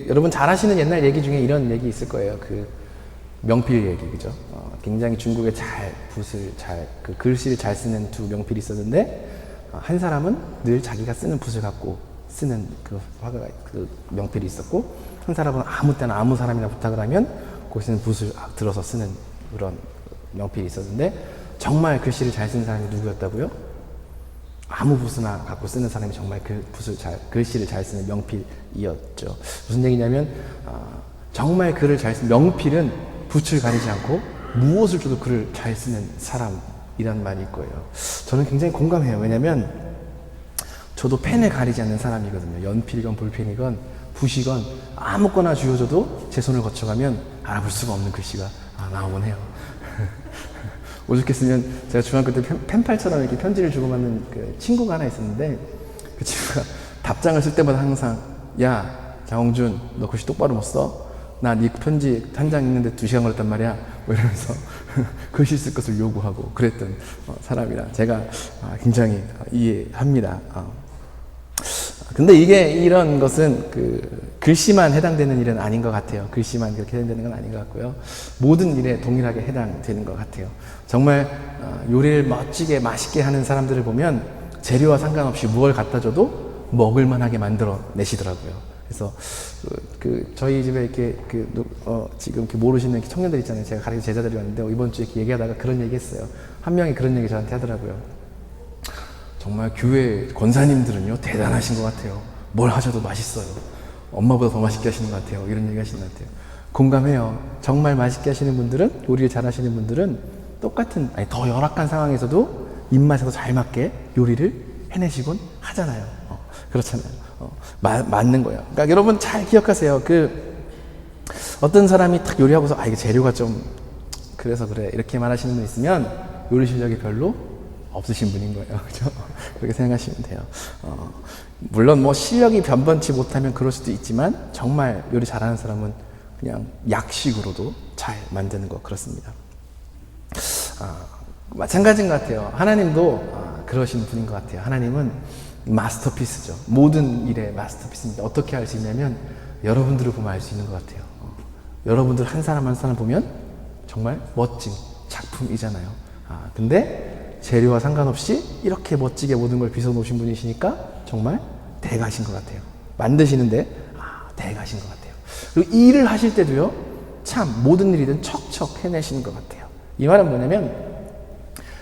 여러분 잘 아시는 옛날 얘기 중에 이런 얘기 있을 거예요. 명필 얘기, 그죠? 굉장히 중국에 글씨를 잘 쓰는 두 명필이 있었는데, 한 사람은 늘 자기가 쓰는 붓을 갖고 쓰는 명필이 있었고, 한 사람은 아무 때나 아무 사람이나 부탁을 하면 거기서 붓을 들어서 쓰는 그런 명필이 있었는데, 정말 글씨를 잘 쓰는 사람이 누구였다고요? 아무 붓이나 갖고 쓰는 사람이 정말 글씨를 잘 쓰는 명필이었죠. 무슨 얘기냐면, 정말 글을 잘 쓰는 명필은 붓을 가리지 않고 무엇을 줘도 글을 잘 쓰는 사람이란 말일 거예요. 저는 굉장히 공감해요. 왜냐면 저도 펜을 가리지 않는 사람이거든요. 연필이건 볼펜이건 붓이건 아무거나 쥐어줘도 제 손을 거쳐가면 알아볼 수가 없는 글씨가 나오곤 해요. 오죽했으면 제가 중학교 때 펜팔처럼 이렇게 편지를 주고받는 그 친구가 하나 있었는데, 그 친구가 답장을 쓸 때마다 항상, 야, 장홍준, 너 글씨 똑바로 못 써? 나 네 편지 한 장 읽는데 2시간 걸렸단 말이야. 뭐 이러면서 글씨 쓸 것을 요구하고 그랬던 사람이라 제가 굉장히 이해합니다. 근데 이런 것은 글씨만 해당되는 일은 아닌 것 같아요. 글씨만 그렇게 해당되는 건 아닌 것 같고요. 모든 일에 동일하게 해당되는 것 같아요. 정말 요리를 멋지게 맛있게 하는 사람들을 보면 재료와 상관없이 무엇을 갖다 줘도 먹을 만하게 만들어 내시더라고요. 그래서 저희 집에 이렇게 지금 이렇게 모르시는 청년들 있잖아요. 제가 가르친 제자들이 왔는데 이번 주에 이렇게 얘기하다가 그런 얘기 했어요. 한 명이 그런 얘기 저한테 하더라고요. 정말 교회 권사님들은요 대단하신 것 같아요. 뭘 하셔도 맛있어요. 엄마보다 더 맛있게 하시는 것 같아요. 이런 얘기 하시는 것 같아요. 공감해요. 정말 맛있게 하시는 분들은, 요리를 잘 하시는 분들은 더 열악한 상황에서도 입맛에서 잘 맞게 요리를 해내시곤 하잖아요. 그렇잖아요. 맞는 거예요. 그러니까 여러분 잘 기억하세요. 어떤 사람이 탁 요리하고서 이게 재료가 좀 그래서 그래 이렇게 말하시는 분 있으면 요리 실력이 별로 없으신 분인 거예요. 그죠? 그렇게 생각하시면 돼요. 물론 실력이 변변치 못하면 그럴 수도 있지만 정말 요리 잘하는 사람은 그냥 약식으로도 잘 만드는 거 그렇습니다. 마찬가지인 것 같아요. 하나님도 그러신 분인 것 같아요. 하나님은 마스터피스죠. 모든 일의 마스터피스입니다. 어떻게 알 수 있냐면 여러분들을 보면 알 수 있는 것 같아요. 여러분들 한 사람 한 사람 보면 정말 멋진 작품이잖아요. 근데 재료와 상관없이 이렇게 멋지게 모든 걸 빚어놓으신 분이시니까 정말 대가신 것 같아요. 만드시는데 대가신 것 같아요. 그리고 일을 하실 때도요 참 모든 일이든 척척 해내시는 것 같아요. 이 말은 뭐냐면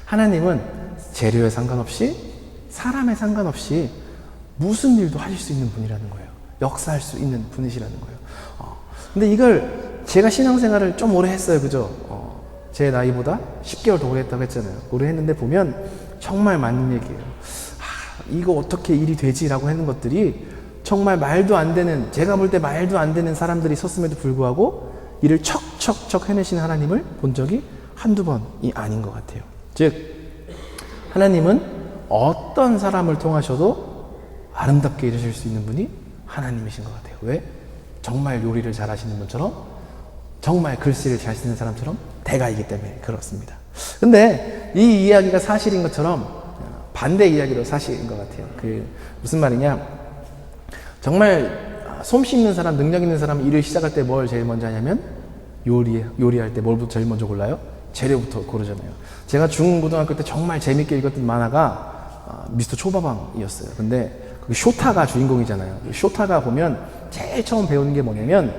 하나님은 재료에 상관없이 사람에 상관없이 무슨 일도 하실 수 있는 분이라는 거예요. 역사할 수 있는 분이시라는 거예요. 근데 이걸 제가 신앙생활을 좀 오래 했어요. 그죠? 제 나이보다 10개월 더 오래 했다고 했잖아요. 오래 했는데 보면 정말 맞는 얘기예요. 이거 어떻게 일이 되지? 라고 하는 것들이 정말 말도 안 되는, 제가 볼 때 말도 안 되는 사람들이 섰음에도 불구하고 일을 척척척 해내시는 하나님을 본 적이 한두 번이 아닌 것 같아요. 즉 하나님은 어떤 사람을 통하셔도 아름답게 이루실 수 있는 분이 하나님이신 것 같아요. 왜? 정말 요리를 잘 하시는 분처럼, 정말 글씨를 잘 쓰는 사람처럼 대가이기 때문에 그렇습니다. 근데 이 이야기가 사실인 것처럼 반대 이야기도 사실인 것 같아요. 무슨 말이냐? 정말 솜씨 있는 사람, 능력 있는 사람 일을 시작할 때 뭘 제일 먼저 하냐면 요리할 때 뭘부터 제일 먼저 골라요? 재료부터 고르잖아요. 제가 중고등학교 때 정말 재밌게 읽었던 만화가 미스터 초밥왕이었어요. 근데 쇼타가 주인공이잖아요. 쇼타가 보면 제일 처음 배우는 게 뭐냐면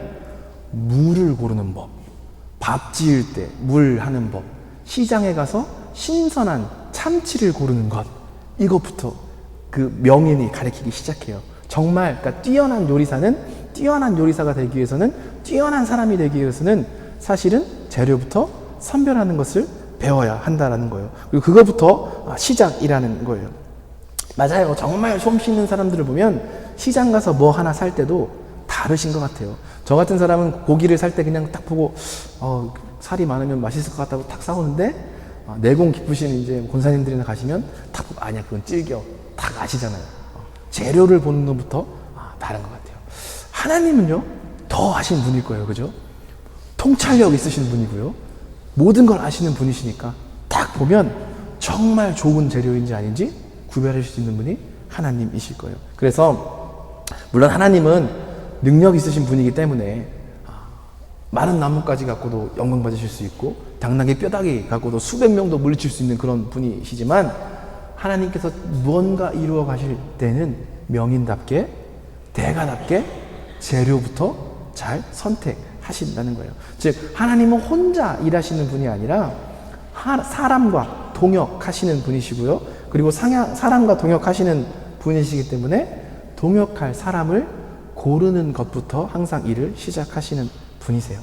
물을 고르는 법, 밥 지을 때 물 하는 법, 시장에 가서 신선한 참치를 고르는 것, 이것부터 명인이 가르치기 시작해요. 정말 그러니까 뛰어난 요리사가 되기 위해서는, 뛰어난 사람이 되기 위해서는 사실은 재료부터 선별하는 것을 배워야 한다라는 거예요. 그리고 그거부터 시작이라는 거예요. 맞아요. 정말 솜씨 있는 사람들을 보면 시장 가서 뭐 하나 살 때도 다르신 것 같아요. 저 같은 사람은 고기를 살 때 그냥 딱 보고 살이 많으면 맛있을 것 같다고 탁 사오는데 내공 깊으신 이제 권사님들이나 가시면 탁 보고 아니야 그건 질겨 딱 아시잖아요. 재료를 보는 것부터 다른 것 같아요. 하나님은요 더 아신 분일 거예요. 그죠? 통찰력 있으신 분이고요. 모든 걸 아시는 분이시니까 딱 보면 정말 좋은 재료인지 아닌지 구별할 수 있는 분이 하나님이실 거예요. 그래서 물론 하나님은 능력 있으신 분이기 때문에 마른 나뭇가지 갖고도 영광 받으실 수 있고 당나귀 뼈다귀 갖고도 수백 명도 물리칠 수 있는 그런 분이시지만 하나님께서 무언가 이루어 가실 때는 명인답게 대가답게 재료부터 잘 선택하신다는 거예요. 즉 하나님은 혼자 일하시는 분이 아니라 사람과 동역하시는 분이시고요. 그리고 사람과 동역하시는 분이시기 때문에 동역할 사람을 고르는 것부터 항상 일을 시작하시는 분이세요.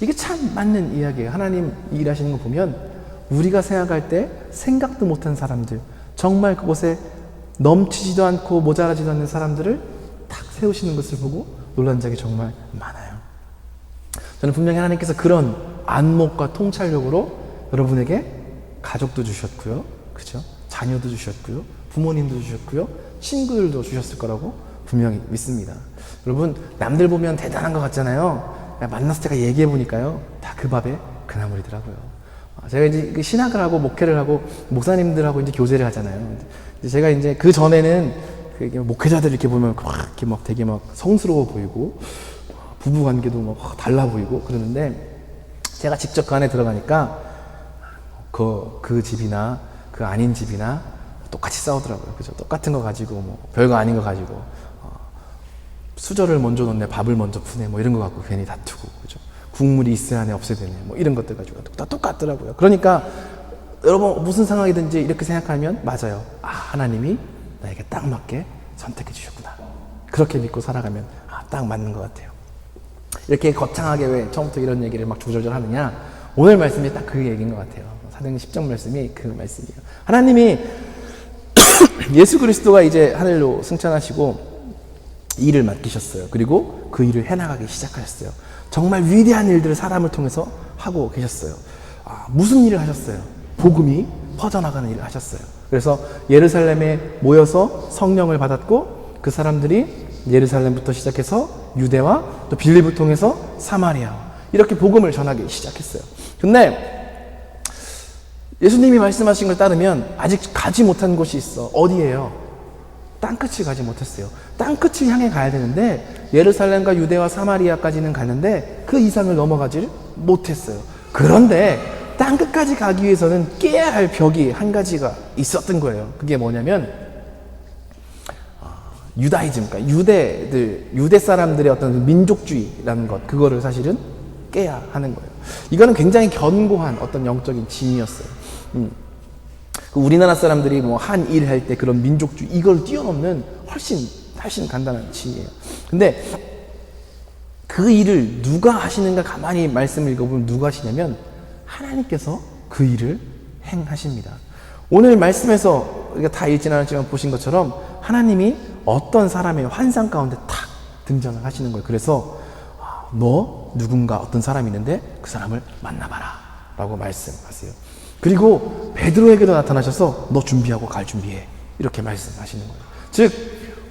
이게 참 맞는 이야기예요. 하나님 일하시는 거 보면 우리가 생각할 때 생각도 못한 사람들, 정말 그곳에 넘치지도 않고 모자라지도 않는 사람들을 탁 세우시는 것을 보고 놀란 적이 정말 많아요. 저는 분명히 하나님께서 그런 안목과 통찰력으로 여러분에게 가족도 주셨고요. 그죠? 자녀도 주셨고요. 부모님도 주셨고요. 친구들도 주셨을 거라고 분명히 믿습니다. 여러분, 남들 보면 대단한 것 같잖아요. 만났을 때가 얘기해 보니까요. 다 그 밥에 그 나물이더라고요. 제가 이제 신학을 하고 목회를 하고 목사님들하고 이제 교제를 하잖아요. 제가 이제 그 전에는 목회자들 이렇게 보면 이렇게 막 되게 막 성스러워 보이고 부부 관계도 막 달라 보이고 그러는데 제가 직접 그 안에 들어가니까 그 집이나 그 아닌 집이나 똑같이 싸우더라고요. 그죠? 똑같은 거 가지고 뭐 별거 아닌 거 가지고 수저를 먼저 넣네, 밥을 먼저 푸네, 뭐 이런 거 갖고 괜히 다투고, 그죠? 국물이 있어야 하네, 없어야 되네, 뭐 이런 것들 가지고 다 똑같더라고요. 그러니까 여러분 무슨 상황이든지 이렇게 생각하면 맞아요. 하나님이 나에게 딱 맞게 선택해 주셨구나. 그렇게 믿고 살아가면 딱 맞는 것 같아요. 이렇게 거창하게 왜 처음부터 이런 얘기를 막 조절절 하느냐? 오늘 말씀이 딱 그 얘기인 것 같아요. 사도행전 10장 말씀이 그 말씀이에요. 하나님이 예수 그리스도가 이제 하늘로 승천하시고 일을 맡기셨어요. 그리고 그 일을 해나가기 시작하셨어요. 정말 위대한 일들을 사람을 통해서 하고 계셨어요. 무슨 일을 하셨어요? 복음이 퍼져나가는 일을 하셨어요. 그래서 예루살렘에 모여서 성령을 받았고 그 사람들이 예루살렘부터 시작해서 유대와 또 빌립을 통해서 사마리아 이렇게 복음을 전하기 시작했어요. 근데 예수님이 말씀하신 걸 따르면 아직 가지 못한 곳이 있어. 어디예요? 땅끝을 가지 못했어요. 땅끝을 향해 가야 되는데 예루살렘과 유대와 사마리아까지는 가는데 그 이상을 넘어가지를 못했어요. 그런데 땅끝까지 가기 위해서는 깨야 할 벽이 한 가지가 있었던 거예요. 그게 뭐냐면 유다이즘, 그러니까 유대 사람들의 어떤 민족주의라는 것, 그거를 사실은 깨야 하는 거예요. 이거는 굉장히 견고한 어떤 영적인 진이었어요. 우리나라 사람들이 뭐 한 일 할 때 그런 민족주의, 이걸 뛰어넘는 훨씬 간단한 진이에요. 근데 그 일을 누가 하시는가 가만히 말씀을 읽어보면 누가 하시냐면 하나님께서 그 일을 행하십니다. 오늘 말씀에서 우리가 다 읽지는 않았지만 보신 것처럼 하나님이 어떤 사람의 환상 가운데 탁 등장을 하시는 거예요. 그래서 너 누군가 어떤 사람이 있는데 그 사람을 만나봐라 라고 말씀하세요. 그리고 베드로에게도 나타나셔서 너 준비하고 갈 준비해 이렇게 말씀하시는 거예요. 즉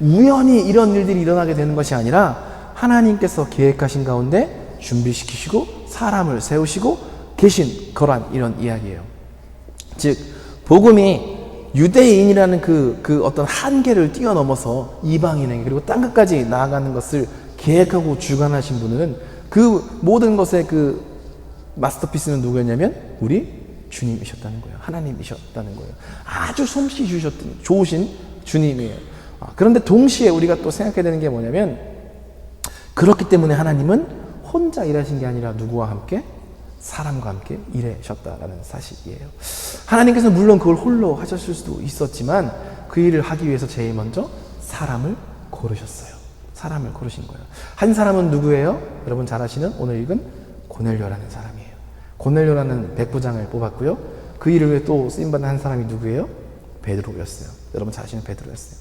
우연히 이런 일들이 일어나게 되는 것이 아니라 하나님께서 계획하신 가운데 준비시키시고 사람을 세우시고 계신 거란 이런 이야기예요. 즉 복음이 유대인이라는 그 어떤 한계를 뛰어넘어서 이방인에게 그리고 땅끝까지 나아가는 것을 계획하고 주관하신 분은 그 모든 것의 그 마스터피스는 누구였냐면 우리 주님이셨다는 거예요. 하나님이셨다는 거예요. 아주 솜씨 주셨던 좋으신 주님이에요. 그런데 동시에 우리가 또 생각해야 되는 게 뭐냐면 그렇기 때문에 하나님은 혼자 일하신 게 아니라 누구와 함께? 사람과 함께 일하셨다라는 사실이에요. 하나님께서 물론 그걸 홀로 하셨을 수도 있었지만 그 일을 하기 위해서 제일 먼저 사람을 고르셨어요. 사람을 고르신 거예요. 한 사람은 누구예요? 여러분 잘 아시는 오늘 읽은 고넬료라는 사람이에요. 고넬료라는 백부장을 뽑았고요. 그 일을 위해 또 쓰임받은 한 사람이 누구예요? 베드로였어요. 여러분 잘 아시는 베드로였어요.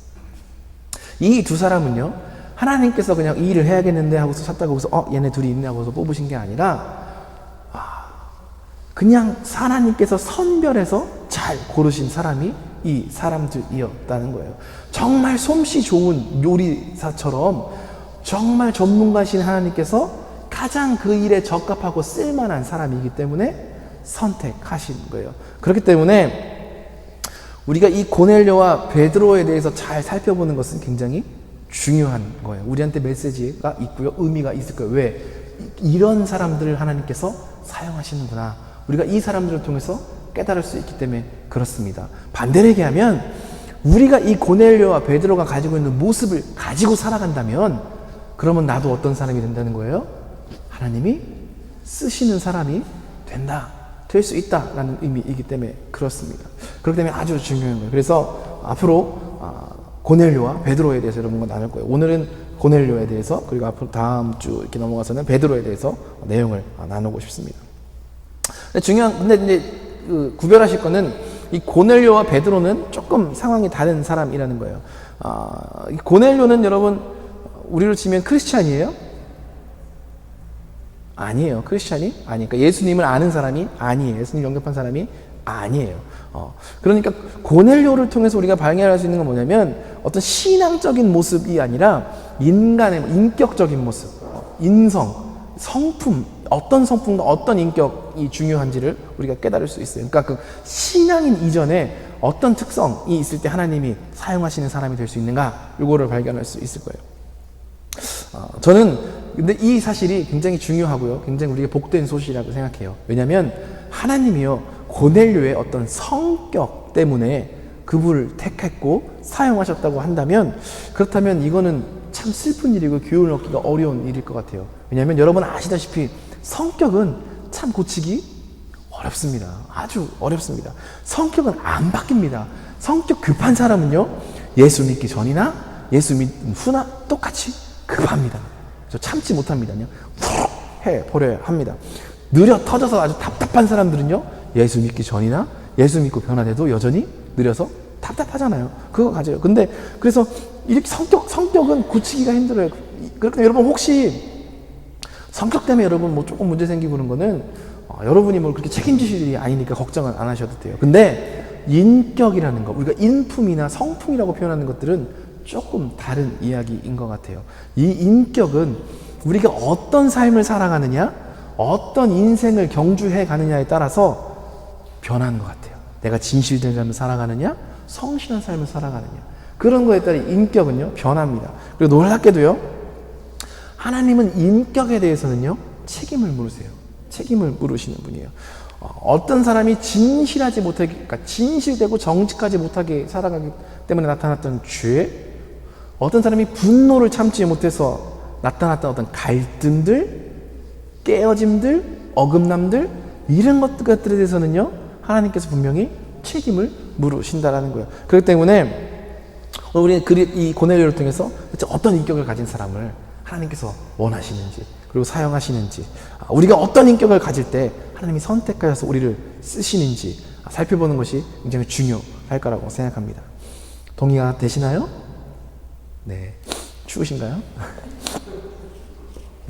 이 두 사람은요, 하나님께서 그냥 이 일을 해야겠는데 하고서 찾다가 거기서 얘네 둘이 있네 하고서 뽑으신 게 아니라 그냥 하나님께서 선별해서 잘 고르신 사람이 이 사람들이었다는 거예요. 정말 솜씨 좋은 요리사처럼 정말 전문가신 하나님께서 가장 그 일에 적합하고 쓸만한 사람이기 때문에 선택하신 거예요. 그렇기 때문에 우리가 이 고넬료와 베드로에 대해서 잘 살펴보는 것은 굉장히 중요한 거예요. 우리한테 메시지가 있고요. 의미가 있을 거예요. 왜? 이런 사람들을 하나님께서 사용하시는구나. 우리가 이 사람들을 통해서 깨달을 수 있기 때문에 그렇습니다. 반대로 얘기하면 우리가 이 고넬료와 베드로가 가지고 있는 모습을 가지고 살아간다면 그러면 나도 어떤 사람이 된다는 거예요? 하나님이 쓰시는 사람이 된다. 될 수 있다라는 의미이기 때문에 그렇습니다. 그렇기 때문에 아주 중요한 거예요. 그래서 앞으로 고넬료와 베드로에 대해서 여러분과 나눌 거예요. 오늘은 고넬료에 대해서, 그리고 앞으로 다음 주 이렇게 넘어가서는 베드로에 대해서 내용을 나누고 싶습니다. 근데 이제 구별하실 거는 이 고넬료와 베드로는 조금 상황이 다른 사람이라는 거예요. 이 고넬료는 여러분 우리로 치면 크리스찬이에요? 아니에요. 크리스찬이? 아니니까 예수님을 아는 사람이 아니에요. 예수님 영접한 사람이 아니에요. 그러니까 고넬료를 통해서 우리가 발견할 수 있는 건 뭐냐면 어떤 신앙적인 모습이 아니라 인간의 인격적인 모습, 인성, 성품, 어떤 성품과 어떤 인격이 중요한지를 우리가 깨달을 수 있어요. 그러니까 그 신앙인 이전에 어떤 특성이 있을 때 하나님이 사용하시는 사람이 될 수 있는가, 이거를 발견할 수 있을 거예요. 저는 근데 이 사실이 굉장히 중요하고요. 굉장히 우리에게 복된 소식이라고 생각해요. 왜냐하면 하나님이요, 고넬료의 어떤 성격 때문에 그분을 택했고 사용하셨다고 한다면, 그렇다면 이거는 참 슬픈 일이고 교훈을 얻기가 어려운 일일 것 같아요. 왜냐하면 여러분 아시다시피 성격은 참 고치기 어렵습니다. 아주 어렵습니다. 성격은 안 바뀝니다. 성격 급한 사람은요, 예수 믿기 전이나 예수 믿는 후나 똑같이 급합니다. 저 참지 못합니다. 그냥 푹 해버려야 합니다. 느려 터져서 아주 답답한 사람들은요, 예수 믿기 전이나 예수 믿고 변화돼도 여전히 느려서 답답하잖아요. 그거 가져요. 근데 그래서 이렇게 성격은 고치기가 힘들어요. 그러니까 여러분 혹시 성격 때문에 여러분 뭐 조금 문제 생기고 그런 거는 여러분이 뭘 그렇게 책임지실 일이 아니니까 걱정은 안 하셔도 돼요. 근데 인격이라는 거, 우리가 인품이나 성품이라고 표현하는 것들은 조금 다른 이야기인 것 같아요. 이 인격은 우리가 어떤 삶을 살아가느냐, 어떤 인생을 경주해 가느냐에 따라서 변하는 것 같아요. 내가 진실된 삶을 살아가느냐, 성실한 삶을 살아가느냐, 그런 거에 따라 인격은요 변합니다. 그리고 놀랍게도요, 하나님은 인격에 대해서는요 책임을 물으세요. 책임을 물으시는 분이에요. 어떤 사람이 진실하지 못하게, 그러니까 진실되고 정직하지 못하게 살아가기 때문에 나타났던 죄, 어떤 사람이 분노를 참지 못해서 나타났던 어떤 갈등들, 깨어짐들, 어긋남들, 이런 것들에 대해서는요 하나님께서 분명히 책임을 물으신다라는 거예요. 그렇기 때문에 우리는 이 고넬료를 통해서 어떤 인격을 가진 사람을 하나님께서 원하시는지, 그리고 사용하시는지, 우리가 어떤 인격을 가질 때 하나님이 선택하셔서 우리를 쓰시는지 살펴보는 것이 굉장히 중요할 거라고 생각합니다. 동의가 되시나요? 네. 추우신가요?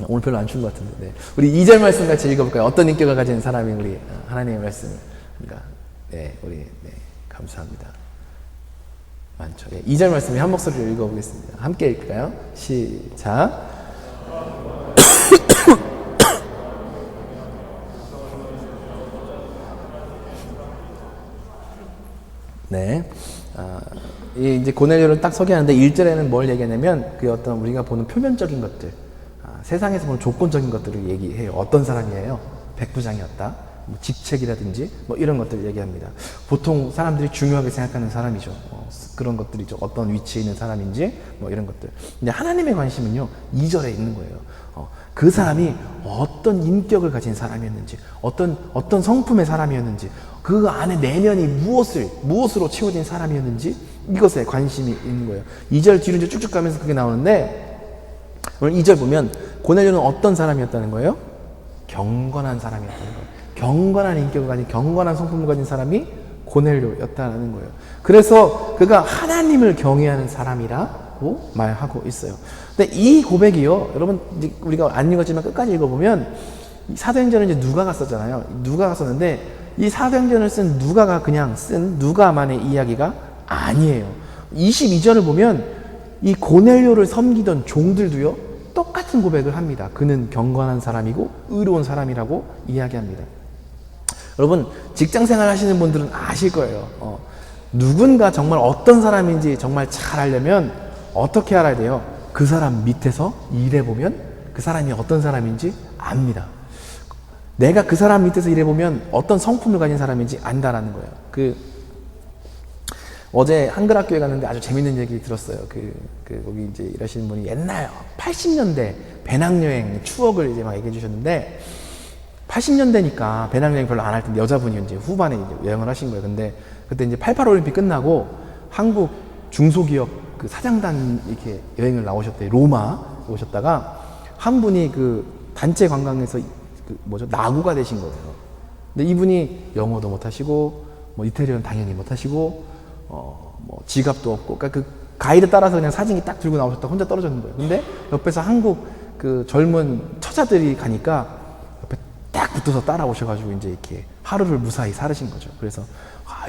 오늘 별로 안 추운 것 같은데. 네. 우리 2절 말씀 같이 읽어볼까요? 어떤 인격을 가진 사람이 우리 하나님의 말씀입니다. 네, 우리 감사합니다. 많죠. 네, 2절 말씀에 한 목소리로 읽어보겠습니다. 함께 읽을까요? 시작. 네. 이제 고넬료를 딱 소개하는데 1절에는 뭘 얘기하냐면 그 어떤 우리가 보는 표면적인 것들, 세상에서 보는 조건적인 것들을 얘기해요. 어떤 사람이에요? 백부장이었다. 뭐 직책이라든지 뭐 이런 것들을 얘기합니다. 보통 사람들이 중요하게 생각하는 사람이죠. 그런 것들이죠. 어떤 위치에 있는 사람인지 뭐 이런 것들. 근데 하나님의 관심은요 2절에 있는 거예요. 그 사람이 어떤 인격을 가진 사람이었는지, 어떤 성품의 사람이었는지, 그 안에 내면이 무엇으로 채워진 사람이었는지, 이것에 관심이 있는 거예요. 2절 뒤로 이제 쭉쭉 가면서 그게 나오는데, 오늘 2절 보면 고넬료는 어떤 사람이었다는 거예요? 경건한 사람이었다는 거예요. 경건한 인격을 가진, 경건한 성품을 가진 사람이 고넬료였다는 거예요. 그래서 그가 하나님을 경외하는 사람이라고 말하고 있어요. 근데 이 고백이요, 여러분 이제 우리가 안 읽었지만 끝까지 읽어보면 사도행전은 이제 누가가 썼잖아요. 누가가 썼는데 이 사도행전을 쓴 누가가 그냥 쓴 누가만의 이야기가 아니에요. 22절을 보면 이 고넬료를 섬기던 종들도요 똑같은 고백을 합니다. 그는 경건한 사람이고 의로운 사람이라고 이야기합니다. 여러분 직장생활 하시는 분들은 아실 거예요. 누군가 정말 어떤 사람인지 정말 잘 알려면 어떻게 알아야 돼요? 그 사람 밑에서 일해보면 그 사람이 어떤 사람인지 압니다. 내가 그 사람 밑에서 일해보면 어떤 성품을 가진 사람인지 안다라는 거예요. 어제 한글학교에 갔는데 아주 재밌는 얘기 들었어요. 거기 이제 일하시는 분이 옛날 80년대 배낭여행 추억을 이제 막 얘기해 주셨는데, 80년대니까 배낭여행 별로 안 할 텐데 여자분이 이제 후반에 이제 여행을 하신 거예요. 근데 그때 이제 88 올림픽 끝나고 한국 중소기업 그 사장단 이렇게 여행을 나오셨대요. 로마 오셨다가 한 분이 그 단체 관광에서 나구가 되신 거예요. 근데 이분이 영어도 못 하시고, 뭐 이태리어는 당연히 못 하시고, 뭐 지갑도 없고, 그러니까 그 가이드 따라서 그냥 사진기 딱 들고 나오셨다 혼자 떨어졌는 거예요. 근데 옆에서 한국 그 젊은 처자들이 가니까 옆에 딱 붙어서 따라오셔가지고 이제 이렇게 하루를 무사히 살으신 거죠. 그래서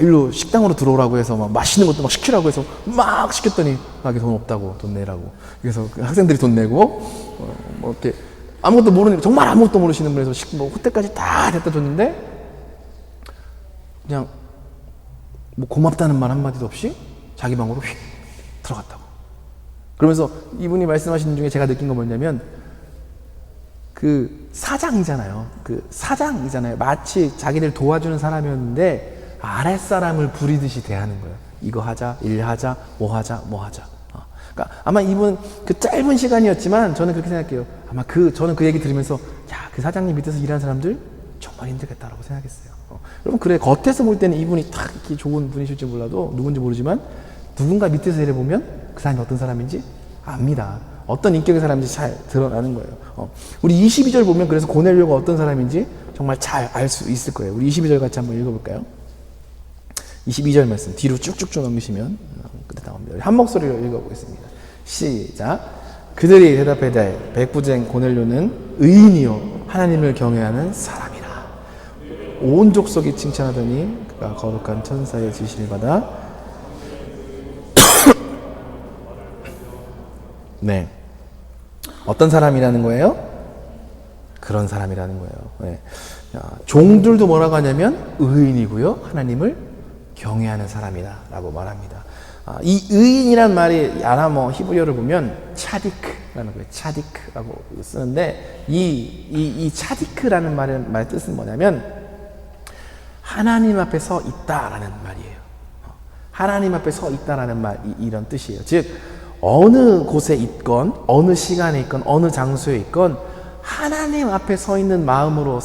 일로 식당으로 들어오라고 해서 막 맛있는 것도 막 시키라고 해서 막 시켰더니 돈 없다고, 돈 내라고. 그래서 그 학생들이 돈 내고 뭐 이렇게 아무것도 모르는, 정말 아무것도 모르시는 분에서 뭐 호텔까지 다 데려다 줬는데 그냥 뭐 고맙다는 말 한마디도 없이 자기 방으로 휙 들어갔다고. 그러면서 이분이 말씀하시는 중에 제가 느낀 건 뭐냐면, 그 사장이잖아요. 마치 자기들 도와주는 사람이었는데 아랫사람을 부리듯이 대하는 거예요. 이거 하자, 일 하자, 뭐 하자. 그러니까 아마 이분 그 짧은 시간이었지만 저는 그렇게 생각해요. 아마 저는 그 얘기 들으면서 그 사장님 밑에서 일하는 사람들 정말 힘들겠다라고 생각했어요. 여러분, 그래, 겉에서 볼 때는 이분이 딱 이렇게 좋은 분이실지 몰라도, 누군지 모르지만 누군가 밑에서 일해보면 그 사람이 어떤 사람인지 압니다. 어떤 인격의 사람인지 잘 드러나는 거예요. 우리 22절 보면 그래서 고넬료가 어떤 사람인지 정말 잘 알 수 있을 거예요. 우리 22절 같이 한번 읽어볼까요? 22절 말씀 뒤로 쭉쭉쭉 넘기시면 끝에 나옵니다. 한 목소리로 읽어보겠습니다. 시작. 그들이 대답하되 백부장 고넬료는 의인이요 하나님을 경외하는 사람이라. 온 족속이 칭찬하더니 그가 거룩한 천사의 지시를 받아 네, 어떤 사람이라는 거예요? 그런 사람이라는 거예요. 네. 종들도 뭐라고 하냐면 의인이고요 하나님을 경외하는 사람이다 라고 말합니다. 이 의인이란 말이 아람어 히브리어를 보면 차디크라는 거예요. 차디크라고 쓰는데 이 차디크라는 말의 뜻은 뭐냐면 하나님 앞에 서 있다라는 말이에요. 하나님 앞에 서 있다라는 이런 뜻이에요. 즉 어느 곳에 있건 어느 시간에 있건 어느 장소에 있건 하나님 앞에 서 있는 마음으로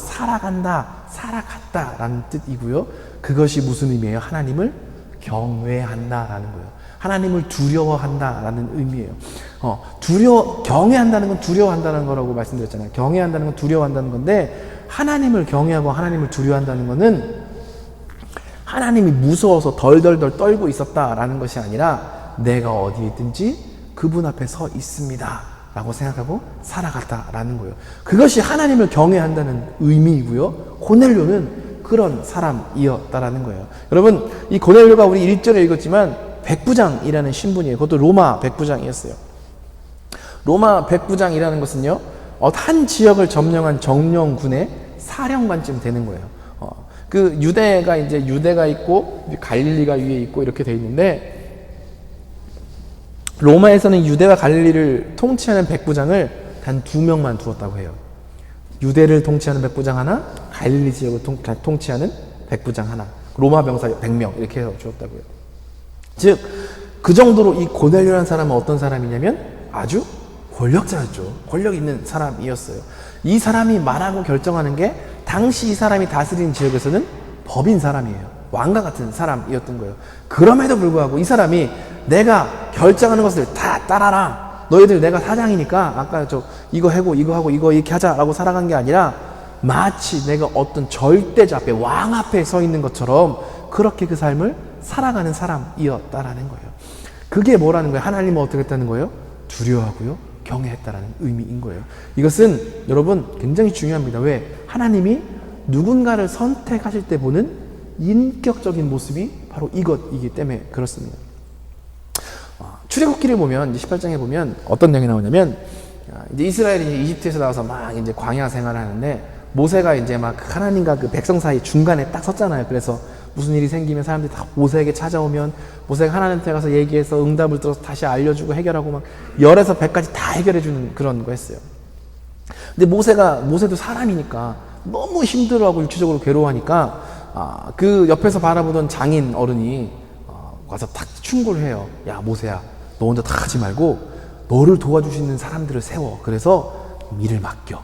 살아갔다라는 뜻이고요. 그것이 무슨 의미예요? 하나님을 경외한다라는 거예요. 하나님을 두려워한다라는 의미예요. 경외한다는 건 두려워한다는 거라고 말씀드렸잖아요. 경외한다는 건 두려워한다는 건데, 하나님을 경외하고 하나님을 두려워한다는 거는 하나님이 무서워서 덜덜덜 떨고 있었다라는 것이 아니라 내가 어디에 있든지 그분 앞에 서 있습니다 라고 생각하고 살아갔다라는 거예요. 그것이 하나님을 경외한다는 의미이고요. 고넬료는 그런 사람이었다라는 거예요. 여러분, 이 고넬료가 우리 1절에 읽었지만 백부장이라는 신분이에요. 그것도 로마 백부장이었어요. 로마 백부장이라는 것은요, 한 지역을 점령한 정령군의 사령관쯤 되는 거예요. 그 유대가 있고 갈릴리가 위에 있고 이렇게 돼 있는데, 로마에서는 유대와 갈릴리를 통치하는 백부장을 단 2명만 두었다고 해요. 유대를 통치하는 백부장 하나, 갈릴리 지역을 통치하는 백부장 하나, 로마 병사 100명 이렇게 해서 주었다고요. 즉 그 정도로 이 고넬료라는 사람은 어떤 사람이냐면 아주 권력자였죠. 권력 있는 사람이었어요. 이 사람이 말하고 결정하는 게 당시 이 사람이 다스리는 지역에서는 법인 사람이에요. 왕과 같은 사람이었던 거예요. 그럼에도 불구하고 이 사람이 내가 결정하는 것을 다 따라라, 너희들 내가 사장이니까 아까 이거 하고 이거 하고 이거 이렇게 하자라고 살아간 게 아니라 마치 내가 어떤 절대자 앞에, 왕 앞에 서 있는 것처럼 그렇게 그 삶을 살아가는 사람이었다라는 거예요. 그게 뭐라는 거예요? 하나님을 어떻게 했다는 거예요? 두려워하고요 경외했다라는 의미인 거예요. 이것은 여러분 굉장히 중요합니다. 왜? 하나님이 누군가를 선택하실 때 보는 인격적인 모습이 바로 이것이기 때문에 그렇습니다. 출애굽기를 보면 18장에 보면 어떤 내용이 나오냐면, 이제 이스라엘이 이집트에서 나와서 막 이제 광야 생활을 하는데 모세가 이제 막 하나님과 그 백성 사이 중간에 딱 섰잖아요. 그래서 무슨 일이 생기면 사람들이 다 모세에게 찾아오면 모세가 하나님한테 가서 얘기해서 응답을 들어서 다시 알려주고 해결하고 막 열에서 백까지 다 해결해주는 그런 거 했어요. 근데 모세도 사람이니까 너무 힘들어하고 육체적으로 괴로워하니까 그 옆에서 바라보던 장인 어른이 와서 탁 충고를 해요. 야, 모세야, 너 혼자 다 하지 말고 너를 도와주시는 사람들을 세워. 그래서 일을 맡겨.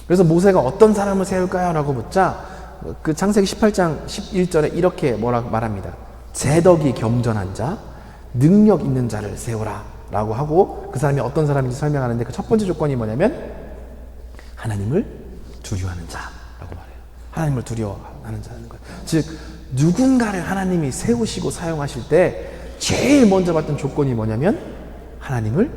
그래서 모세가 어떤 사람을 세울까요? 라고 묻자 그 창세기 18장 11절에 이렇게 뭐라고 말합니다. 재덕이 겸전한 자, 능력 있는 자를 세우라 라고 하고 그 사람이 어떤 사람인지 설명하는데 그 첫 번째 조건이 뭐냐면 하나님을 두려워하는 자라고 말해요. 하나님을 두려워하는 자라는 거예요. 즉 누군가를 하나님이 세우시고 사용하실 때 제일 먼저 봤던 조건이 뭐냐면 하나님을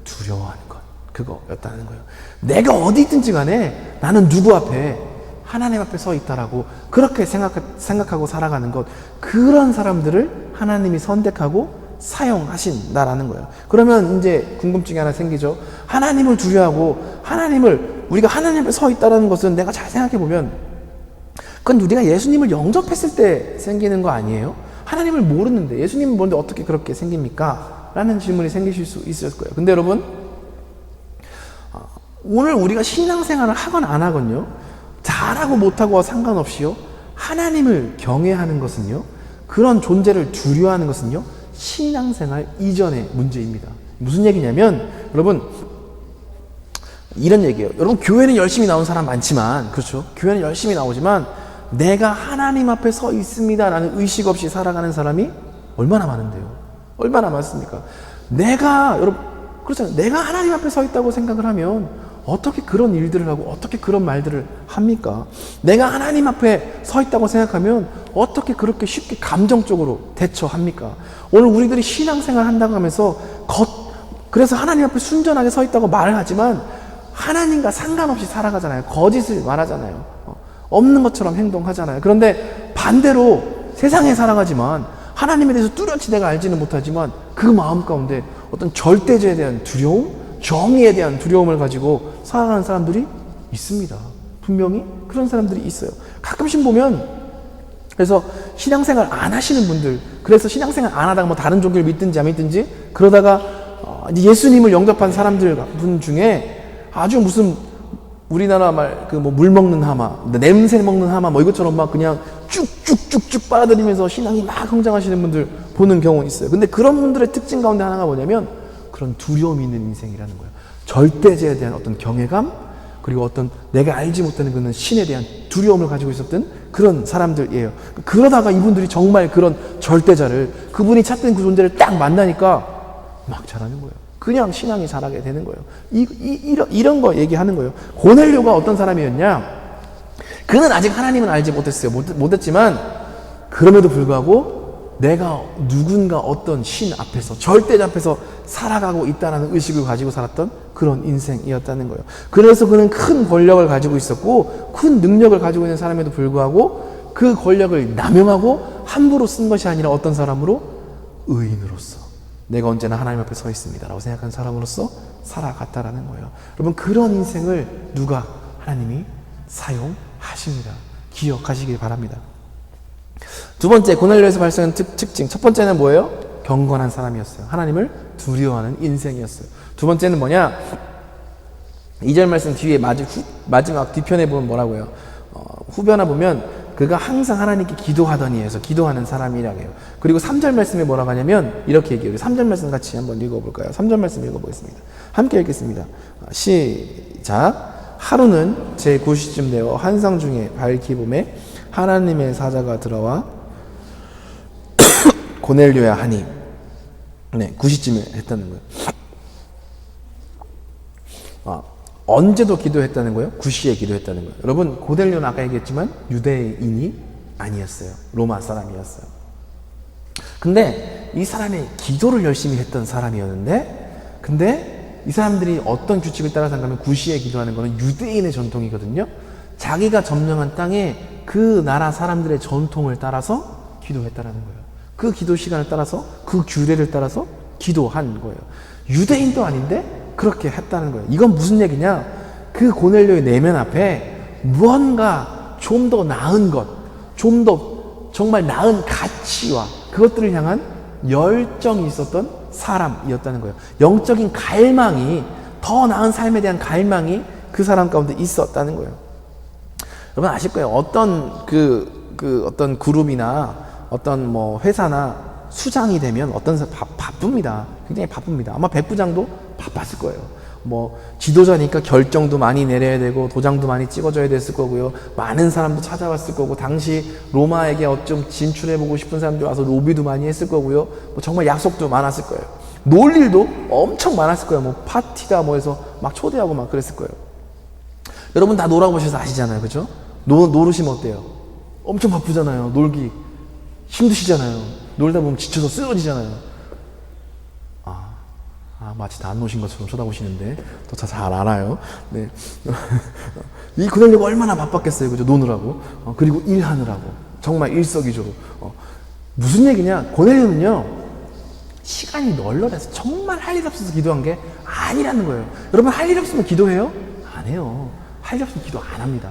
두려워하는 것, 그거였다는 거예요. 내가 어디 있든지 간에 나는 누구 앞에 하나님 앞에 서 있다라고 그렇게 생각하고 살아가는 것, 그런 사람들을 하나님이 선택하고 사용하신다라는 거예요. 그러면 이제 궁금증이 하나 생기죠. 하나님을 두려워하고 우리가 하나님 앞에 서 있다라는 것은 내가 잘 생각해 보면 그건 우리가 예수님을 영접했을 때 생기는 거 아니에요? 하나님을 모르는데 예수님은 모르는데 어떻게 그렇게 생깁니까? 라는 질문이 생기실 수 있을 거예요. 근데 여러분, 오늘 우리가 신앙생활을 하건 안 하건요, 잘하고 못하고와 상관없이요, 하나님을 경외하는 것은요, 그런 존재를 두려워하는 것은요, 신앙생활 이전의 문제입니다. 무슨 얘기냐면, 여러분, 이런 얘기예요. 여러분, 교회는 열심히 나온 사람 많지만, 그렇죠? 교회는 열심히 나오지만, 내가 하나님 앞에 서 있습니다라는 의식 없이 살아가는 사람이 얼마나 많은데요? 얼마나 많습니까? 여러분, 그렇잖아요. 내가 하나님 앞에 서 있다고 생각을 하면, 어떻게 그런 일들을 하고 어떻게 그런 말들을 합니까? 내가 하나님 앞에 서 있다고 생각하면 어떻게 그렇게 쉽게 감정적으로 대처합니까? 오늘 우리들이 신앙생활 한다고 하면서 그래서 하나님 앞에 순전하게 서 있다고 말을 하지만 하나님과 상관없이 살아가잖아요. 거짓을 말하잖아요. 없는 것처럼 행동하잖아요. 그런데 반대로 세상에 살아가지만 하나님에 대해서 뚜렷이 내가 알지는 못하지만 그 마음 가운데 어떤 절대죄에 대한 두려움, 정의에 대한 두려움을 가지고 살아가는 사람들이 있습니다. 분명히 그런 사람들이 있어요. 가끔씩 보면, 그래서 신앙생활 안 하시는 분들, 그래서 신앙생활 안 하다가 뭐 다른 종교를 믿든지 안 믿든지 그러다가 예수님을 영접한 분 중에 아주 무슨 우리나라 물 먹는 하마, 냄새 먹는 하마 이것처럼 막 그냥 쭉쭉쭉쭉 빨아들이면서 신앙이 막 성장하시는 분들 보는 경우 있어요. 근데 그런 분들의 특징 가운데 하나가 뭐냐면 그런 두려움이 있는 인생이라는 거예요. 절대죄에 대한 어떤 경외감, 그리고 어떤 내가 알지 못하는 그런 신에 대한 두려움을 가지고 있었던 그런 사람들이에요. 그러다가 이분들이 정말 그런 절대자를, 그분이 찾던 그 존재를 딱 만나니까 막 잘하는 거예요. 그냥 신앙이 잘하게 되는 거예요. 이런 거 얘기하는 거예요. 고넬료가 어떤 사람이었냐? 그는 아직 하나님은 알지 못했어요. 못했지만 그럼에도 불구하고 내가 누군가 어떤 신 앞에서, 절대자 앞에서 살아가고 있다는 의식을 가지고 살았던 그런 인생이었다는 거예요. 그래서 그는 큰 권력을 가지고 있었고 큰 능력을 가지고 있는 사람에도 불구하고 그 권력을 남용하고 함부로 쓴 것이 아니라 어떤 사람으로? 의인으로서 내가 언제나 하나님 앞에 서 있습니다 라고 생각하는 사람으로서 살아갔다라는 거예요. 여러분, 그런 인생을 누가? 하나님이 사용하십니다. 기억하시길 바랍니다. 두 번째, 고넬료에서 발생한 특징. 첫 번째는 뭐예요? 경건한 사람이었어요. 하나님을 두려워하는 인생이었어요. 두 번째는 뭐냐? 2절 말씀 뒤에 마지막 뒤편에 보면 뭐라고요? 후변에 보면 그가 항상 하나님께 기도하더니 해서 기도하는 사람이라고 해요. 그리고 3절 말씀에 뭐라고 하냐면 이렇게 얘기해요. 3절 말씀 같이 한번 읽어볼까요? 3절 말씀 읽어보겠습니다. 함께 읽겠습니다. 시작. 하루는 제9시쯤 되어 환상 중에 밝히 봄에 하나님의 사자가 들어와 고넬료야 하니, 9시쯤에 했다는 거예요. 언제도 기도했다는 거예요? 9시에 기도했다는 거예요. 여러분, 고넬료는 아까 얘기했지만 유대인이 아니었어요. 로마 사람이었어요. 근데 이 사람이 기도를 열심히 했던 사람이었는데, 근데 이 사람들이 어떤 규칙을 따라서 한다면 9시에 기도하는 거는 유대인의 전통이거든요. 자기가 점령한 땅에 그 나라 사람들의 전통을 따라서 기도했다는 거예요. 그 기도 시간을 따라서, 그 규례를 따라서 기도한 거예요. 유대인도 아닌데 그렇게 했다는 거예요. 이건 무슨 얘기냐? 그 고넬료의 내면 앞에 무언가 좀 더 나은 것, 좀 더 정말 나은 가치와 그것들을 향한 열정이 있었던 사람이었다는 거예요. 영적인 갈망이, 더 나은 삶에 대한 갈망이 그 사람 가운데 있었다는 거예요. 여러분 아실 거예요. 어떤 어떤 그룹이나 어떤 뭐 회사나 수장이 되면 어떤 사람 바쁩니다. 굉장히 바쁩니다. 아마 백부장도 바빴을 거예요. 뭐 지도자니까 결정도 많이 내려야 되고 도장도 많이 찍어줘야 됐을 거고요. 많은 사람도 찾아왔을 거고, 당시 로마에게 어쩜 진출해보고 싶은 사람들 와서 로비도 많이 했을 거고요. 뭐 정말 약속도 많았을 거예요. 놀 일도 엄청 많았을 거예요. 뭐 파티다 뭐 해서 막 초대하고 막 그랬을 거예요. 여러분 다 놀아보셔서 아시잖아요. 그죠? 노르시면 어때요? 엄청 바쁘잖아요. 놀기 힘드시잖아요. 놀다 보면 지쳐서 쓰러지잖아요. 마치 다 안 노신 것처럼 쳐다보시는데 또 잘 알아요. 네. 이 고넬료가 얼마나 바빴겠어요. 그죠? 노느라고. 그리고 일하느라고. 정말 일석이조로. 무슨 얘기냐? 고넬료는요, 시간이 널널해서 정말 할 일 없어서 기도한 게 아니라는 거예요. 여러분 할 일 없으면 기도해요? 안 해요. 할 일 없으면 기도 안 합니다.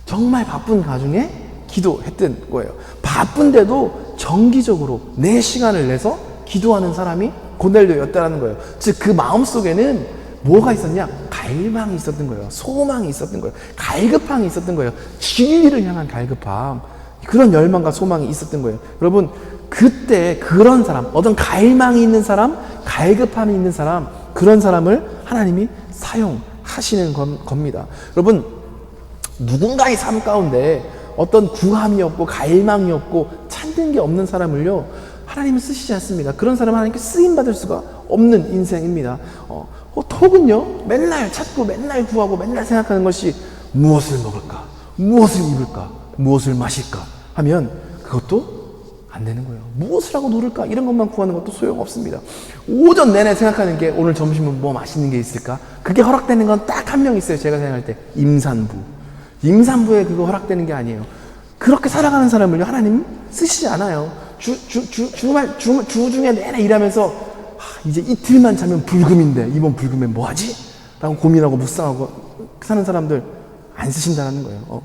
정말 바쁜 가중에 기도했던 거예요. 바쁜데도 정기적으로 내 시간을 내서 기도하는 사람이 고넬료였다는 거예요. 즉 그 마음속에는 뭐가 있었냐? 갈망이 있었던 거예요. 소망이 있었던 거예요. 갈급함이 있었던 거예요. 진리를 향한 갈급함, 그런 열망과 소망이 있었던 거예요. 여러분 그때 그런 사람, 어떤 갈망이 있는 사람, 갈급함이 있는 사람, 그런 사람을 하나님이 사용하시는 겁니다. 여러분 누군가의 삶 가운데 어떤 구함이 없고 갈망이 없고 찾는 게 없는 사람을요, 하나님은 쓰시지 않습니다. 그런 사람은 하나님께 쓰임받을 수가 없는 인생입니다. 톡은요, 맨날 찾고 맨날 구하고 맨날 생각하는 것이 무엇을 먹을까, 무엇을 입을까, 무엇을 마실까 하면 그것도 안 되는 거예요. 무엇을 하고 놀을까, 이런 것만 구하는 것도 소용없습니다. 오전 내내 생각하는 게 오늘 점심은 뭐 맛있는 게 있을까? 그게 허락되는 건 딱 한 명 있어요. 제가 생각할 때 임산부. 임산부에 그거 허락되는 게 아니에요. 그렇게 살아가는 사람을요, 하나님 쓰시지 않아요. 주 중에 내내 일하면서 이제 이틀만 자면 불금인데 이번 불금에 뭐 하지? 라고 고민하고 묵상하고 사는 사람들 안 쓰신다는 거예요.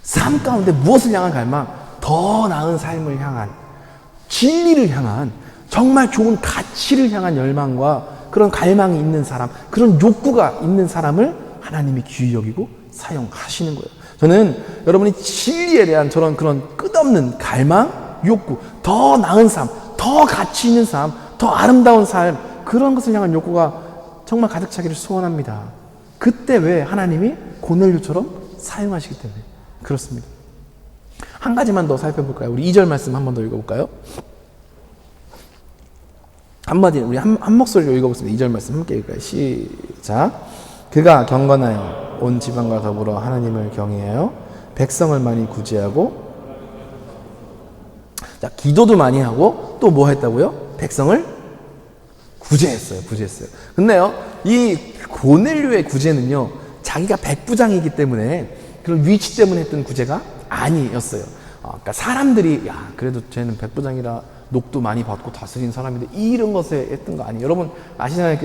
삶 가운데 무엇을 향한 갈망? 더 나은 삶을 향한, 진리를 향한, 정말 좋은 가치를 향한 열망과 그런 갈망이 있는 사람, 그런 욕구가 있는 사람을 하나님이 귀히 여기고 사용하시는 거예요. 저는 여러분이 진리에 대한 저런 그런 끝없는 갈망, 욕구, 더 나은 삶, 더 가치 있는 삶, 더 아름다운 삶, 그런 것을 향한 욕구가 정말 가득 차기를 소원합니다. 그때 왜 하나님이 고넬료처럼 사용하시기 때문에 그렇습니다. 한 가지만 더 살펴볼까요? 우리 2절 말씀 한 번 더 읽어볼까요? 한마디 우리 한 목소리로 읽어보겠습니다. 2절 말씀 함께 읽을까요? 시작. 그가 경건하여 온 지방과 더불어 하나님을 경외하여 백성을 많이 구제하고, 자, 기도도 많이 하고 또 뭐 했다고요? 백성을 구제했어요. 근데요, 이 고넬료의 구제는요, 자기가 백부장이기 때문에 그런 위치 때문에 했던 구제가 아니었어요. 그러니까 사람들이 야, 그래도 쟤는 백부장이라 녹도 많이 받고 다스린 사람인데 이런 것에 했던 거 아니에요. 여러분 아시잖아요.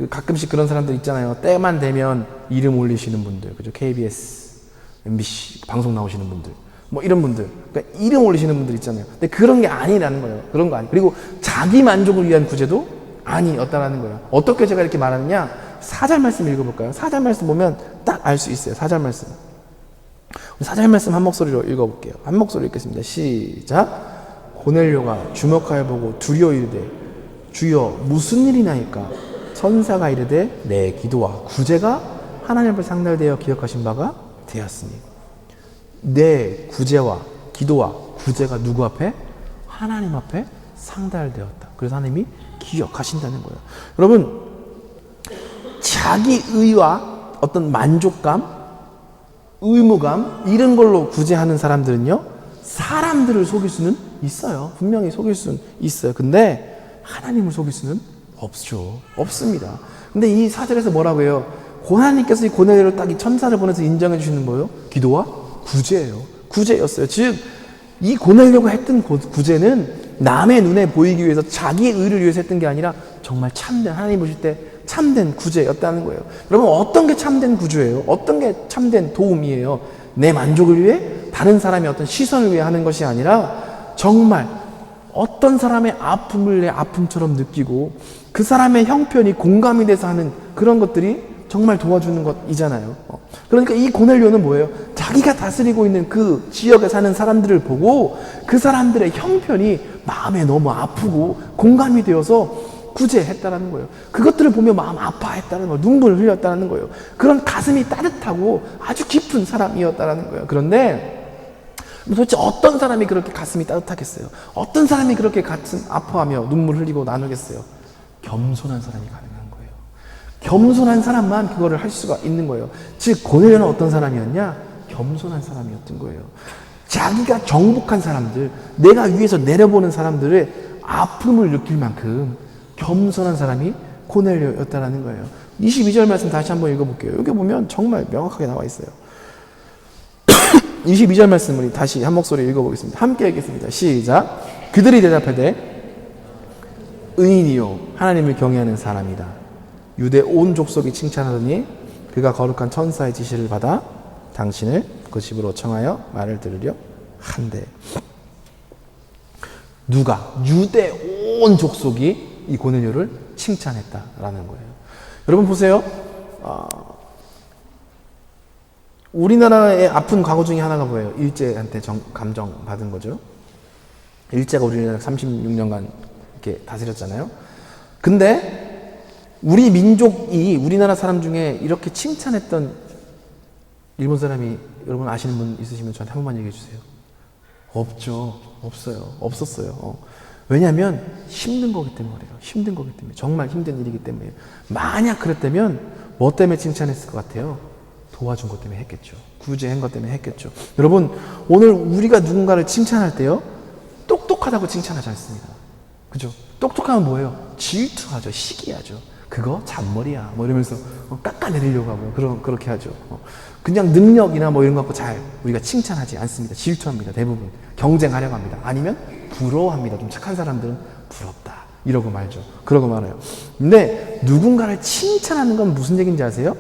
가끔씩 그런 사람들 있잖아요. 때만 되면 이름 올리시는 분들, 그죠? KBS, MBC 방송 나오시는 분들, 뭐 이런 분들, 그러니까 이름 올리시는 분들 있잖아요. 근데 그런 게 아니라는 거예요. 그런 거 아니. 그리고 자기 만족을 위한 구제도 아니었다라는 거예요. 어떻게 제가 이렇게 말하느냐? 4절 말씀 읽어볼까요? 4절 말씀 보면 딱 알 수 있어요. 4절 말씀. 4절 말씀 한 목소리로 읽어볼게요. 한 목소리로 읽겠습니다. 시작. 고넬료가 주목하여 보고 두려워 이르되 주여 무슨 일이 나이까? 천사가 이르되 내 기도와 구제가 하나님 앞에 상달되어 기억하신 바가 되었으니. 내 구제와 기도와 구제가 누구 앞에? 하나님 앞에 상달되었다. 그래서 하나님이 기억하신다는 거예요. 여러분, 자기 의와 어떤 만족감, 의무감, 이런 걸로 구제하는 사람들은요, 사람들을 속일 수는 있어요. 분명히 속일 수는 있어요. 근데 하나님을 속일 수는 없죠. 없습니다. 근데 이 4절에서 뭐라고 해요? 하나님께서 이 고넬료를 딱 이 천사를 보내서 인정해 주시는 거예요? 기도와 구제예요. 구제였어요. 즉, 이 고넬료가 했던 구제는 남의 눈에 보이기 위해서 자기의 의를 위해서 했던 게 아니라 정말 참된, 하나님 보실 때 참된 구제였다는 거예요. 여러분, 어떤 게 참된 구제예요? 어떤 게 참된 도움이에요? 내 만족을 위해 다른 사람의 어떤 시선을 위해 하는 것이 아니라 정말 어떤 사람의 아픔을 내 아픔처럼 느끼고 그 사람의 형편이 공감이 돼서 하는 그런 것들이 정말 도와주는 것이잖아요. 그러니까 이 고넬료는 뭐예요? 자기가 다스리고 있는 그 지역에 사는 사람들을 보고 그 사람들의 형편이 마음에 너무 아프고 공감이 되어서 구제했다라는 거예요. 그것들을 보며 마음 아파했다는 거예요. 눈물을 흘렸다는 거예요. 그런 가슴이 따뜻하고 아주 깊은 사람이었다는 거예요. 그런데 도대체 어떤 사람이 그렇게 가슴이 따뜻하겠어요? 어떤 사람이 그렇게 가슴 아파하며 눈물 흘리고 나누겠어요? 겸손한 사람이 가능한 거예요. 겸손한 사람만 그거를 할 수가 있는 거예요. 즉 고넬료는 어떤 사람이었냐? 겸손한 사람이었던 거예요. 자기가 정복한 사람들, 내가 위에서 내려보는 사람들의 아픔을 느낄 만큼 겸손한 사람이 고넬료였다는 거예요. 22절 말씀 다시 한번 읽어볼게요. 여기 보면 정말 명확하게 나와 있어요. 22절 말씀을 다시 한 목소리 읽어보겠습니다. 함께 읽겠습니다. 시작. 그들이 대답하되 의인이요 하나님을 경외하는 사람이다. 유대 온 족속이 칭찬하더니 그가 거룩한 천사의 지시를 받아 당신을 그 집으로 청하여 말을 들으려 한대. 누가? 유대 온 족속이 이 고넬료를 칭찬했다라는 거예요. 여러분 보세요. 우리나라의 아픈 과거 중에 하나가 뭐예요? 일제한테 감정받은 거죠. 일제가 우리나라 36년간 이렇게 다스렸잖아요. 근데 우리 민족이 우리나라 사람 중에 이렇게 칭찬했던 일본 사람이 여러분 아시는 분 있으시면 저한테 한 번만 얘기해 주세요. 없죠. 없어요. 없었어요. 왜냐하면 힘든 거기 때문에 그래요. 힘든 거기 때문에. 정말 힘든 일이기 때문에. 만약 그랬다면 뭐 때문에 칭찬했을 것 같아요? 도와준 것 때문에 했겠죠. 구제한 것 때문에 했겠죠. 여러분 오늘 우리가 누군가를 칭찬할 때요. 똑똑하다고 칭찬하지 않습니다. 그죠? 똑똑하면 뭐예요? 질투하죠. 시기하죠. 그거 잔머리야. 뭐 이러면서 깎아내리려고 하고요. 그렇게 하죠. 그냥 능력이나 뭐 이런 거 갖고 잘 우리가 칭찬하지 않습니다. 질투합니다. 대부분. 경쟁하려고 합니다. 아니면 부러워합니다. 좀 착한 사람들은 부럽다. 이러고 말죠. 그러고 말아요. 근데 누군가를 칭찬하는 건 무슨 얘기인지 아세요?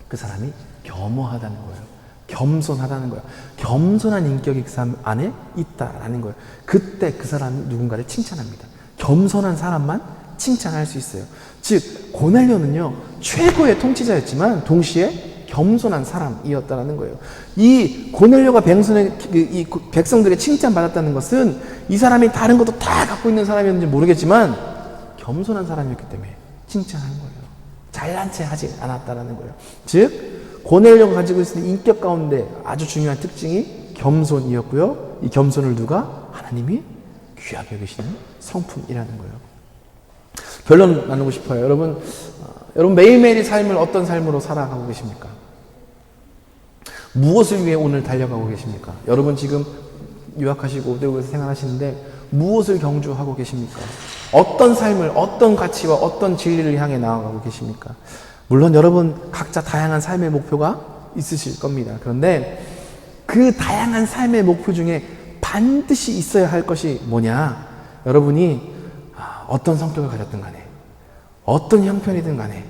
그 사람이 겸허하다는 거예요. 겸손하다는 거예요. 겸손한 인격이 그 사람 안에 있다라는 거예요. 그때 그 사람이 누군가를 칭찬합니다. 겸손한 사람만 칭찬할 수 있어요. 즉 고넬료는요 최고의 통치자였지만 동시에 겸손한 사람이었다는 거예요. 이 고넬료가 이 백성들의 칭찬받았다는 것은 이 사람이 다른 것도 다 갖고 있는 사람이었는지 모르겠지만 겸손한 사람이었기 때문에 칭찬한 거예요. 잘난 체 하지 않았다는 거예요. 즉 고넬료가 가지고 있는 인격 가운데 아주 중요한 특징이 겸손이었고요. 이 겸손을 누가? 하나님이 귀하게 여기시는 성품이라는 거예요. 결론 나누고 싶어요. 여러분 매일매일의 삶을 어떤 삶으로 살아가고 계십니까? 무엇을 위해 오늘 달려가고 계십니까? 여러분 지금 유학하시고 외국에서 생활하시는데 무엇을 경주하고 계십니까? 어떤 삶을, 어떤 가치와 어떤 진리를 향해 나아가고 계십니까? 물론 여러분 각자 다양한 삶의 목표가 있으실 겁니다. 그런데 그 다양한 삶의 목표 중에 반드시 있어야 할 것이 뭐냐? 여러분이 어떤 성격을 가졌든 간에 어떤 형편이든 간에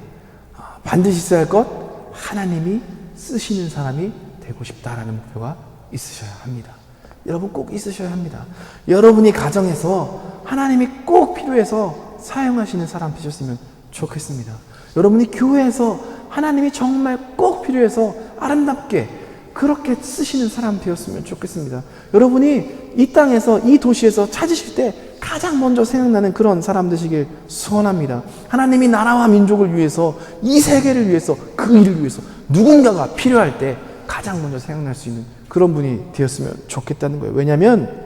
반드시 있어야 할 것, 하나님이 쓰시는 사람이 되고 싶다라는 목표가 있으셔야 합니다. 여러분 꼭 있으셔야 합니다. 여러분이 가정에서 하나님이 꼭 필요해서 사용하시는 사람 되셨으면 좋겠습니다. 여러분이 교회에서 하나님이 정말 꼭 필요해서 아름답게 그렇게 쓰시는 사람 되었으면 좋겠습니다. 여러분이 이 땅에서 이 도시에서 찾으실 때 가장 먼저 생각나는 그런 사람 되시길 소원합니다. 하나님이 나라와 민족을 위해서 이 세계를 위해서 그 일을 위해서 누군가가 필요할 때 가장 먼저 생각날 수 있는 그런 분이 되었으면 좋겠다는 거예요. 왜냐하면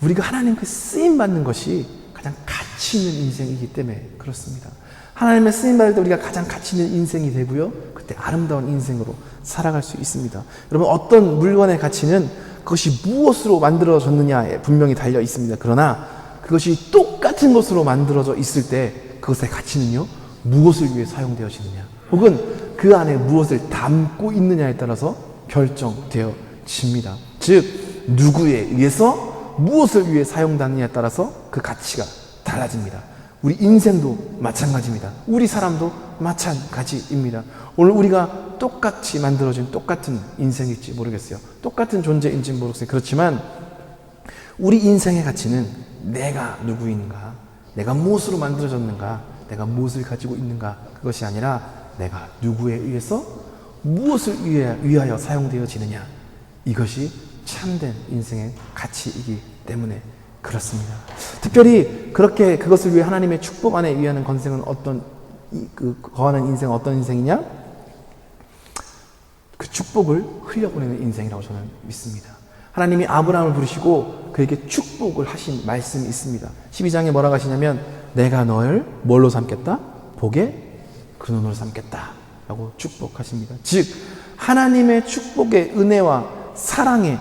우리가 하나님께 쓰임받는 것이 가장 가치 있는 인생이기 때문에 그렇습니다. 하나님의 쓰임받을 때 우리가 가장 가치 있는 인생이 되고요. 그때 아름다운 인생으로 살아갈 수 있습니다. 여러분 어떤 물건의 가치는 그것이 무엇으로 만들어졌느냐에 분명히 달려 있습니다. 그러나 그것이 똑같은 것으로 만들어져 있을 때 그것의 가치는요. 무엇을 위해 사용되어지느냐 혹은 그 안에 무엇을 담고 있느냐에 따라서 결정되어집니다. 즉 누구에 의해서 무엇을 위해 사용되느냐에 따라서 그 가치가 달라집니다. 우리 인생도 마찬가지입니다. 우리 사람도 마찬가지입니다. 오늘 우리가 똑같이 만들어진 똑같은 인생일지 모르겠어요. 똑같은 존재인지 모르겠어요. 그렇지만 우리 인생의 가치는 내가 누구인가, 내가 무엇으로 만들어졌는가, 내가 무엇을 가지고 있는가, 그것이 아니라 내가 누구에 의해서 무엇을 위하여 사용되어지느냐, 이것이 참된 인생의 가치이기 때문에 그렇습니다. 특별히 그렇게 그것을 위해 하나님의 축복 안에 위하는 건생은 거하는 인생은 어떤 인생이냐? 그 축복을 흘려보내는 인생이라고 저는 믿습니다. 하나님이 아브라함을 부르시고 그에게 축복을 하신 말씀이 있습니다. 12장에 뭐라고 하시냐면 내가 너를 뭘로 삼겠다? 복의 근원으로 삼겠다 라고 축복하십니다. 즉 하나님의 축복의 은혜와 사랑의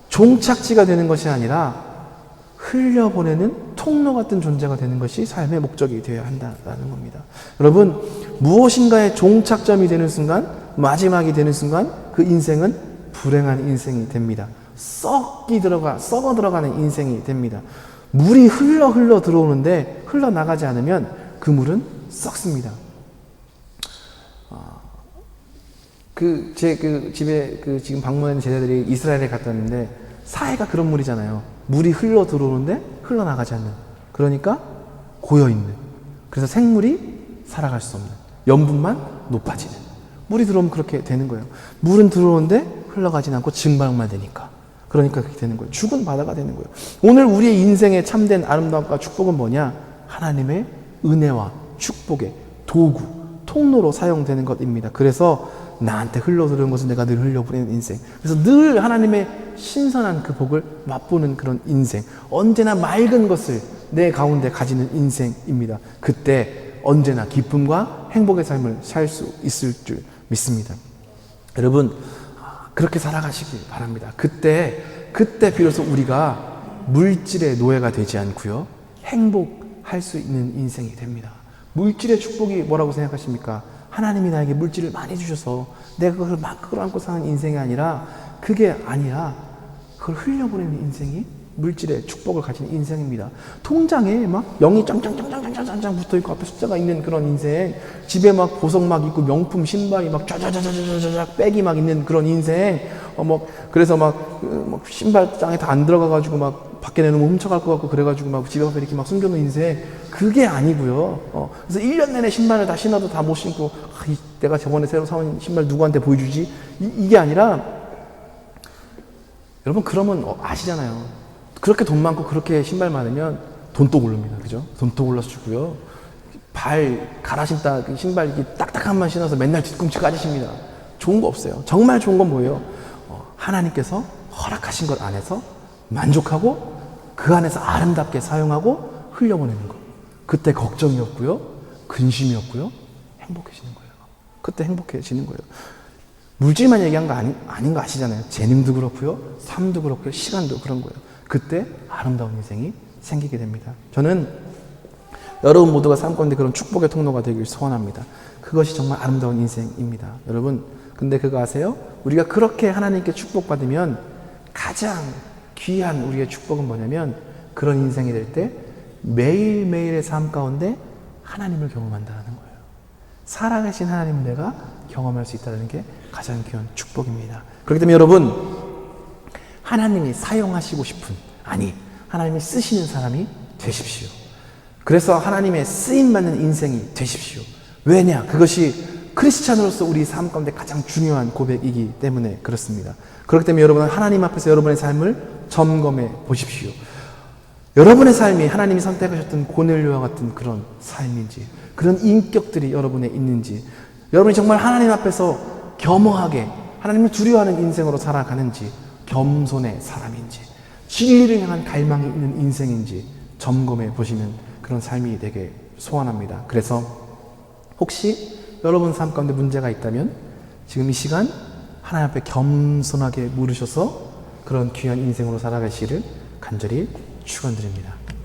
종착지가 되는 것이 아니라 흘려보내는 통로 같은 존재가 되는 것이 삶의 목적이 되어야 한다는 겁니다. 여러분, 무엇인가의 종착점이 되는 순간, 마지막이 되는 순간 그 인생은 불행한 인생이 됩니다. 썩어 들어가는 인생이 됩니다. 물이 흘러 들어오는데 흘러나가지 않으면 그 물은 썩습니다. 집에 지금 방문하는 제자들이 이스라엘에 갔다 왔는데 사해가 그런 물이잖아요. 물이 흘러 들어오는데 흘러나가지 않는. 그러니까 고여있는. 그래서 생물이 살아갈 수 없는. 염분만 높아지는. 물이 들어오면 그렇게 되는 거예요. 물은 들어오는데 흘러가지 않고 증발만 되니까. 그러니까 그렇게 되는 거예요. 죽은 바다가 되는 거예요. 오늘 우리의 인생의 참된 아름다움과 축복은 뭐냐? 하나님의 은혜와 축복의 도구, 통로로 사용되는 것입니다. 그래서 나한테 흘러들어온 것은 내가 늘 흘려보내는 인생. 그래서 늘 하나님의 신선한 그 복을 맛보는 그런 인생. 언제나 맑은 것을 내 가운데 가지는 인생입니다. 그때 언제나 기쁨과 행복의 삶을 살 수 있을 줄 믿습니다. 여러분, 그렇게 살아가시기 바랍니다. 그때 비로소 우리가 물질의 노예가 되지 않고요, 행복할 수 있는 인생이 됩니다. 물질의 축복이 뭐라고 생각하십니까? 하나님이 나에게 물질을 많이 주셔서 내가 그걸 막 끌어안고 사는 인생이 아니라, 그게 아니라 그걸 흘려보내는 인생이 물질의 축복을 가진 인생입니다. 통장에 막 0이 짱짱짱짱짱짱 붙어있고 앞에 숫자가 있는 그런 인생, 집에 막 보석 막 있고 명품 신발이 막 쫙쫙쫙쫙쫙 백이 막 있는 그런 인생, 그래서 막 신발장에 다 안 들어가가지고 막 밖에 내놓으면 훔쳐갈 것 같고 그래가지고 막 집에 가서 이렇게 막 숨겨놓은 인생, 그게 아니고요. 그래서 1년 내내 신발을 다 신어도 다 못 신고, 내가 저번에 새로 사온 신발 누구한테 보여주지? 이게 아니라, 여러분 그러면 아시잖아요. 그렇게 돈 많고 그렇게 신발 많으면 돈독 오릅니다. 그죠? 돈독 올라서 주고요. 발 갈아 신다 그 신발 이렇게 딱딱한만 신어서 맨날 뒤꿈치 까지십니다. 좋은 거 없어요. 정말 좋은 건 뭐예요? 하나님께서 허락하신 것 안에서 만족하고 그 안에서 아름답게 사용하고 흘려보내는 거. 그때 걱정이 없고요, 근심이 없고요, 행복해지는 거예요. 그때 행복해지는 거예요. 물질만 얘기한 거 아닌 거 아시잖아요. 재능도 그렇고요, 삶도 그렇고요, 시간도 그런 거예요. 그때 아름다운 인생이 생기게 됩니다. 저는 여러분 모두가 삶 가운데 그런 축복의 통로가 되길 소원합니다. 그것이 정말 아름다운 인생입니다. 여러분, 근데 그거 아세요? 우리가 그렇게 하나님께 축복받으면 가장 귀한 우리의 축복은 뭐냐면, 그런 인생이 될 때 매일매일의 삶 가운데 하나님을 경험한다는 거예요. 살아계신 하나님을 내가 경험할 수 있다는 게 가장 귀한 축복입니다. 그렇기 때문에 여러분, 하나님이 사용하시고 싶은, 하나님이 쓰시는 사람이 되십시오. 그래서 하나님의 쓰임받는 인생이 되십시오. 왜냐? 그것이 크리스찬으로서 우리 삶 가운데 가장 중요한 고백이기 때문에 그렇습니다. 그렇기 때문에 여러분은 하나님 앞에서 여러분의 삶을 점검해 보십시오. 여러분의 삶이 하나님이 선택하셨던 고넬료와 같은 그런 삶인지, 그런 인격들이 여러분에 있는지, 여러분이 정말 하나님 앞에서 겸허하게 하나님을 두려워하는 인생으로 살아가는지, 겸손의 사람인지, 진리를 향한 갈망이 있는 인생인지 점검해 보시는 그런 삶이 되게 소원합니다. 그래서 혹시 여러분 삶 가운데 문제가 있다면 지금 이 시간 하나님 앞에 겸손하게 물으셔서 그런 귀한 인생으로 살아가시기를 간절히 축원드립니다.